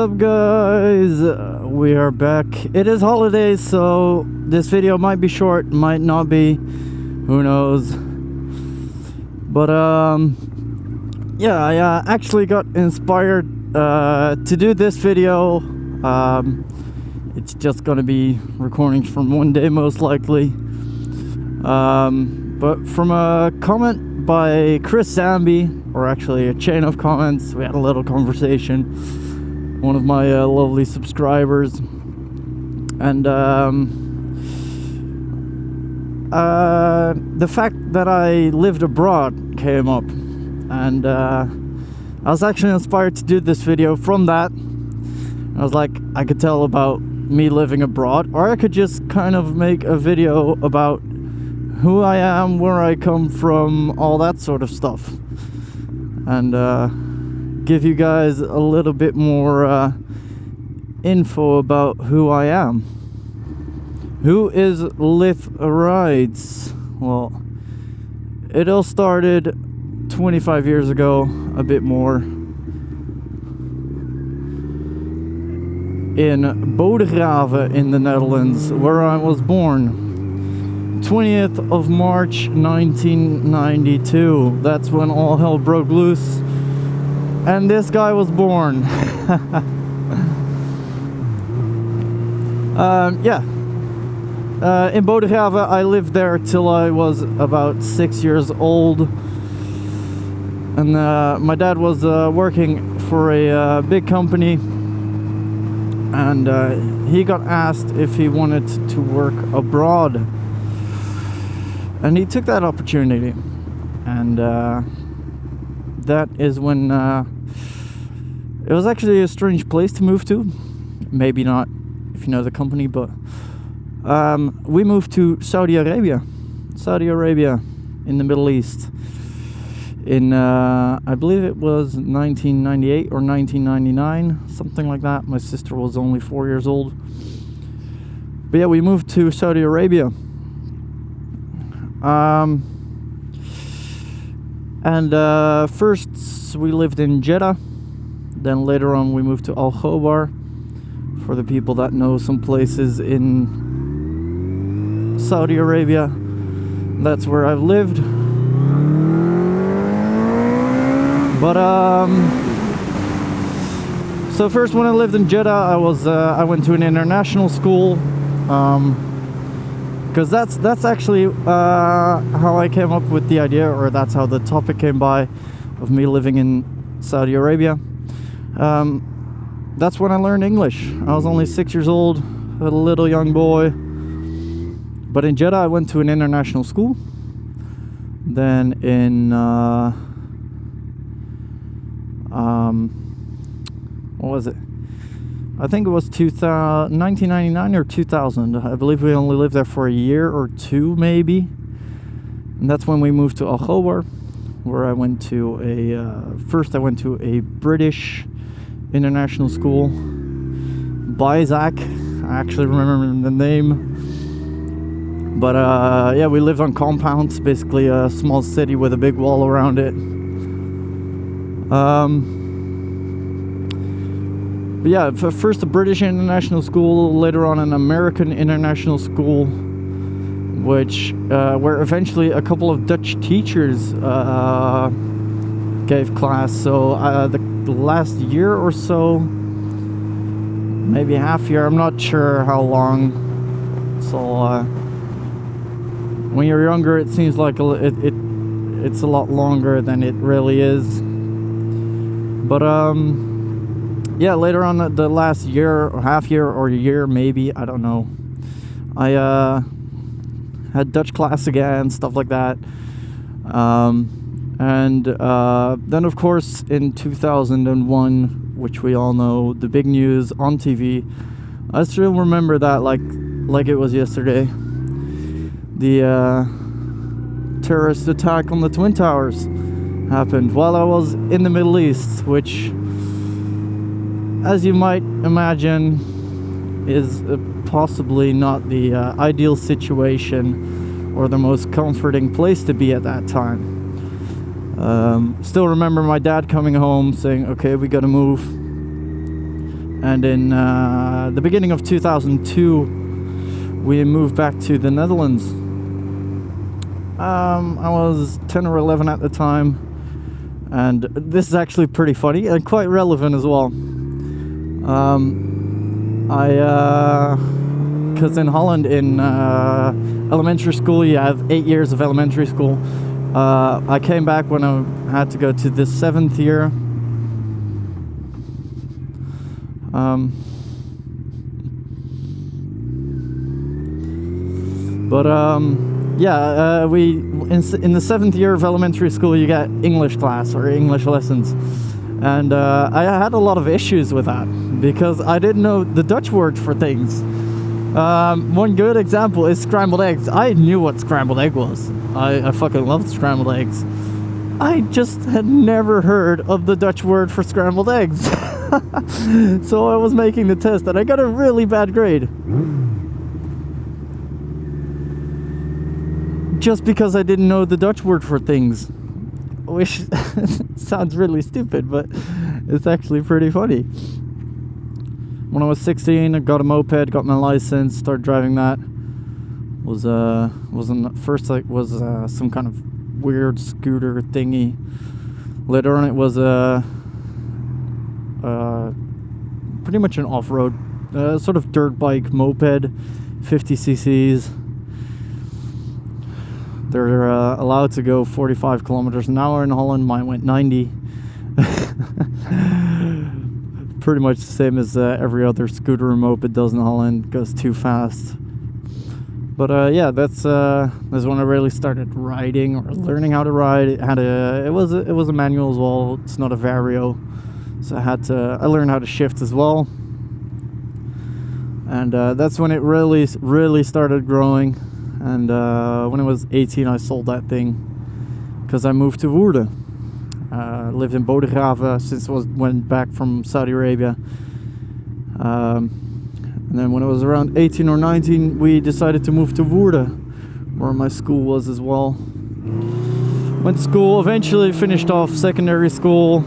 up, guys? We are back. It is holidays, so this video might be short, might not be, who knows. But yeah, I actually got inspired to do this video. It's just gonna be recordings from one day, most likely. But from a comment by Chris Zambi, or actually a chain of comments, we had a little conversation, one of my lovely subscribers, and the fact that I lived abroad came up, and I was actually inspired to do this video from that. I was like, I could tell about me living abroad, or I could just kind of make a video about who I am, where I come from, all that sort of stuff, and give you guys a little bit more info about who I am. Who is Lith Rides? Well, it all started 25 years ago, a bit more, in Bodegraven in the Netherlands, where I was born. 20th of March 1992. That's when all hell broke loose, and this guy was born. In Bodegraven, I lived there till I was about 6 years old, and my dad was working for a big company, and he got asked if he wanted to work abroad. And he took that opportunity, and that is when it was actually a strange place to move to. Maybe not if you know the company, but we moved to Saudi Arabia in the Middle East in I believe it was 1998 or 1999, something like that. My sister was only 4 years old, but yeah, we moved to Saudi Arabia. First we lived in Jeddah, then later on we moved to Al Khobar. For the people that know some places in Saudi Arabia, that's where I've lived. But so first, when I lived in Jeddah, I went to an international school, because that's actually how I came up with the idea, or that's how the topic came by, of me living in Saudi Arabia. That's when I learned English. I was only 6 years old, a little young boy. But in Jeddah, I went to an international school. Then in what was it? I think it was 1999 or 2000. I believe we only lived there for a year or two, maybe. And that's when we moved to Al Khobar, where I went to first I went to a British international school, Bizak. I actually remember the name. But yeah, we lived on compounds, basically a small city with a big wall around it. But yeah, first a British international school, later on an American international school, which where eventually a couple of Dutch teachers gave class. So the last year or so, maybe half year, I'm not sure how long. So when you're younger, it seems like it's a lot longer than it really is. But yeah, later on the last year or half year or year, maybe, I don't know, I had Dutch class again, stuff like that. And then of course in 2001, which we all know, the big news on TV, I still remember that like it was yesterday. The terrorist attack on the Twin Towers happened while I was in the Middle East, which, as you might imagine, is possibly not the ideal situation or the most comforting place to be at that time. Still remember my dad coming home saying, okay, we gotta move. And in the beginning of 2002, we moved back to the Netherlands. I was 10 or 11 at the time, and this is actually pretty funny and quite relevant as well. Because in Holland, in elementary school, you have 8 years of elementary school. I came back when I had to go to the 7th year. We in the 7th year of elementary school, you get English class or English lessons, and I had a lot of issues with that because I didn't know the Dutch word for things. One good example is scrambled eggs. I knew what scrambled egg was. I fucking loved scrambled eggs. I just had never heard of the Dutch word for scrambled eggs. So I was making the test and I got a really bad grade. Just because I didn't know the Dutch word for things. Which sounds really stupid, but it's actually pretty funny. When I was 16, I got a moped, got my license, started driving that. First was some kind of weird scooter thingy. Later on, it was pretty much an off-road sort of dirt bike moped, 50 cc's. They're allowed to go 45 kilometers an hour in Holland. Mine went 90. Pretty much the same as every other scooter or moped does in Holland. Goes too fast. But that's when I really started riding or learning how to ride. It was a manual as well. It's not a Vario, so I learned how to shift as well. And that's when it really started growing. And when I was 18, I sold that thing because I moved to Woerden. Lived in Bodegraven since I went back from Saudi Arabia. And then when I was around 18 or 19, we decided to move to Woerden, where my school was as well. Went to school, eventually finished off secondary school.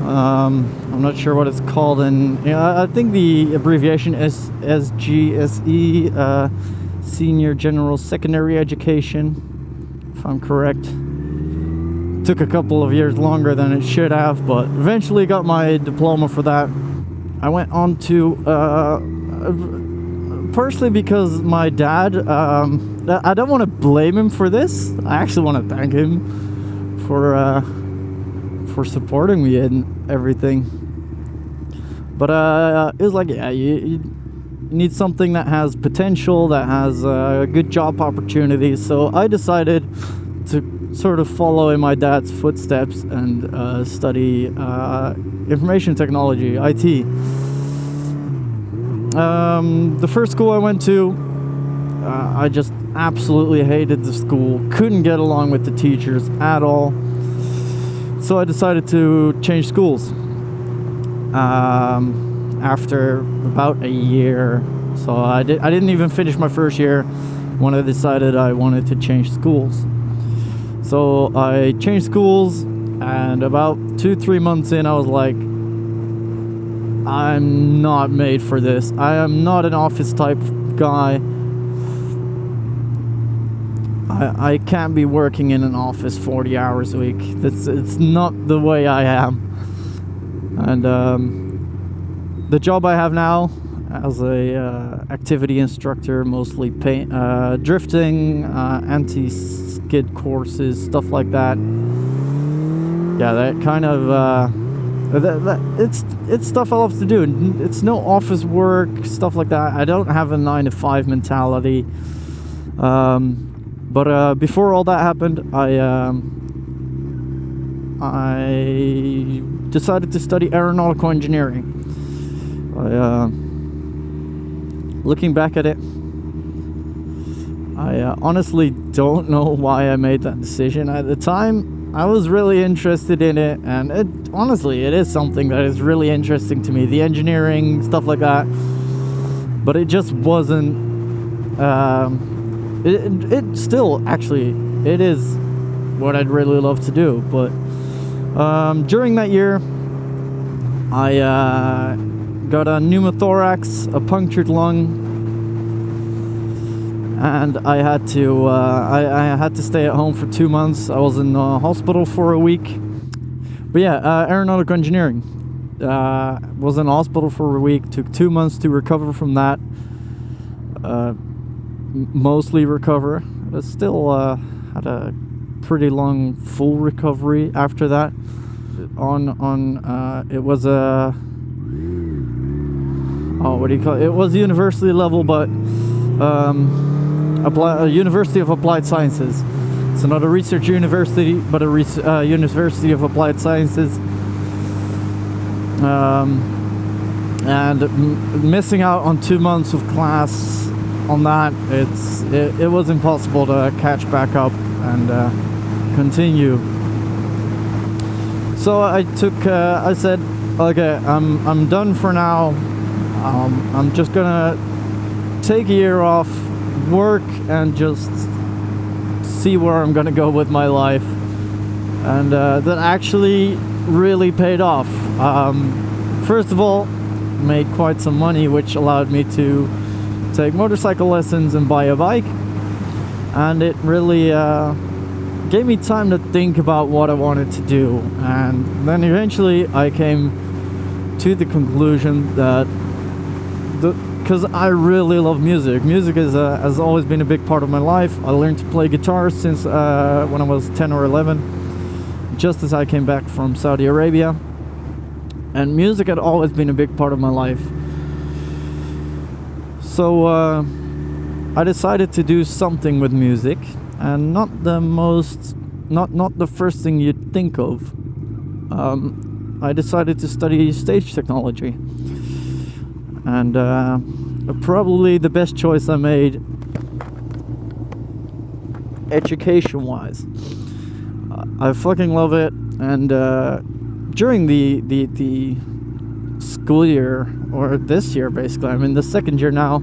I'm not sure what it's called, and I think the abbreviation is SGSE. Senior General Secondary Education, if I'm correct. Took a couple of years longer than it should have, but eventually got my diploma for that. I went on to, partially because my dad, I don't want to blame him for this. I actually want to thank him for supporting me in everything. But it was like, yeah, you need something that has potential, that has good job opportunities. So I decided to sort of follow in my dad's footsteps and study information technology, IT. The first school I went to, I just absolutely hated the school. Couldn't get along with the teachers at all. So I decided to change schools. After about a year, so I didn't even finish my first year when I decided I wanted to change schools. So I changed schools, and about 2-3 months in, I was like, I'm not made for this. I am not an office type guy. I can't be working in an office 40 hours a week. It's not the way I am. And the job I have now as a activity instructor, mostly drifting, anti-skid courses, stuff like that. Yeah, that kind of it's stuff I love to do. It's no office work, stuff like that. I don't have a 9-to-5 mentality. But before all that happened, I decided to study aeronautical engineering. Looking back at it, I honestly don't know why I made that decision. At the time, I was really interested in it, and it is something that is really interesting to me, the engineering, stuff like that. But it just wasn't, it still, actually, it is what I'd really love to do. But during that year, I got a pneumothorax, a punctured lung, and I had to I had to stay at home for 2 months. I was in hospital for a week. But yeah, aeronautical engineering. Was in hospital for a week. Took 2 months to recover from that. Mostly recover. But still had a pretty long full recovery after that. It was a what do you call it? It was university level, but a University of Applied Sciences. It's not a research university, but a University of Applied Sciences. And missing out on 2 months of class on that, it was impossible to catch back up and continue. So I said, okay, I'm done for now. I'm just gonna take a year off, work, and just see where I'm gonna go with my life. And that actually really paid off. First of all, made quite some money, which allowed me to take motorcycle lessons and buy a bike. And it really gave me time to think about what I wanted to do. And then eventually I came to the conclusion that because I really love music. Music has always been a big part of my life. I learned to play guitar since when I was 10 or 11, just as I came back from Saudi Arabia. And music had always been a big part of my life. So I decided to do something with music, and not the first thing you'd think of. I decided to study stage technology. And probably the best choice I made education-wise. I fucking love it, and during the school year, or this year basically, I'm in the second year now,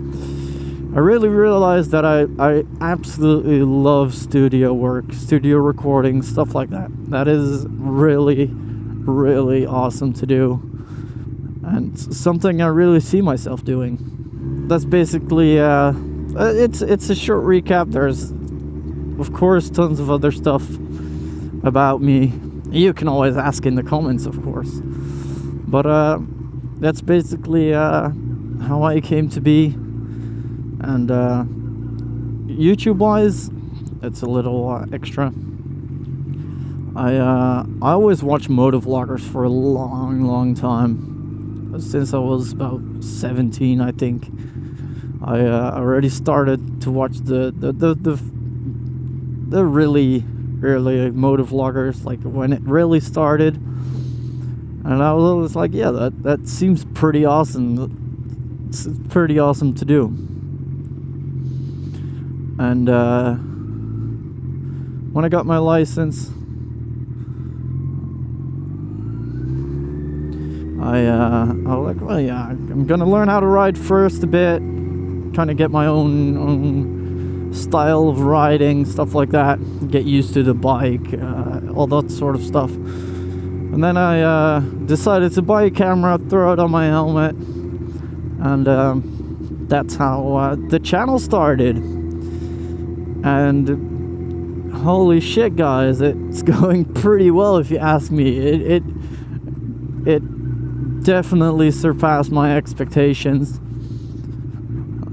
I really realized that I absolutely love studio work, studio recording, stuff like that. That is really, really awesome to do, and something I really see myself doing. That's basically it's a short recap. There's of course tons of other stuff about me. You can always ask in the comments, of course, but that's basically how I came to be. And YouTube wise, it's a little extra. I always watched motovloggers for a long time, since I was about 17, I think. I already started to watch the really early motovloggers, like when it really started, and I was always like, yeah, that seems pretty awesome. It's pretty awesome to do. And when I got my license, I was like, well, yeah, I'm gonna learn how to ride first a bit, kind of get my own style of riding, stuff like that, get used to the bike, all that sort of stuff. And then I decided to buy a camera, throw it on my helmet, and that's how the channel started. And holy shit, guys, it's going pretty well if you ask me. It definitely surpassed my expectations.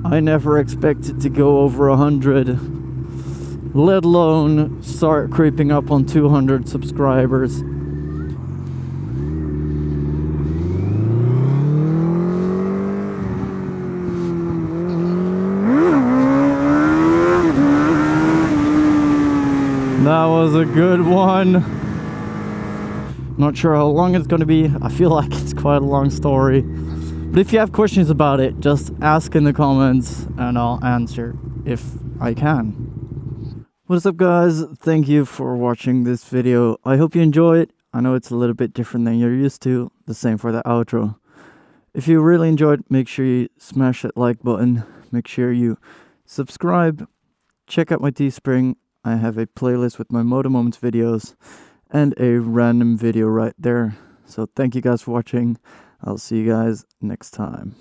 I never expected to go over 100, let alone start creeping up on 200 subscribers. That was a good one. Not sure how long it's going to be. I feel like it's quite a long story. But if you have questions about it, just ask in the comments and I'll answer if I can. What's up, guys? Thank you for watching this video. I hope you enjoy it. I know it's a little bit different than you're used to. The same for the outro. If you really enjoyed, make sure you smash that like button. Make sure you subscribe. Check out my Teespring. I have a playlist with my Moto Moments videos and a random video right there. So thank you guys for watching. I'll see you guys next time.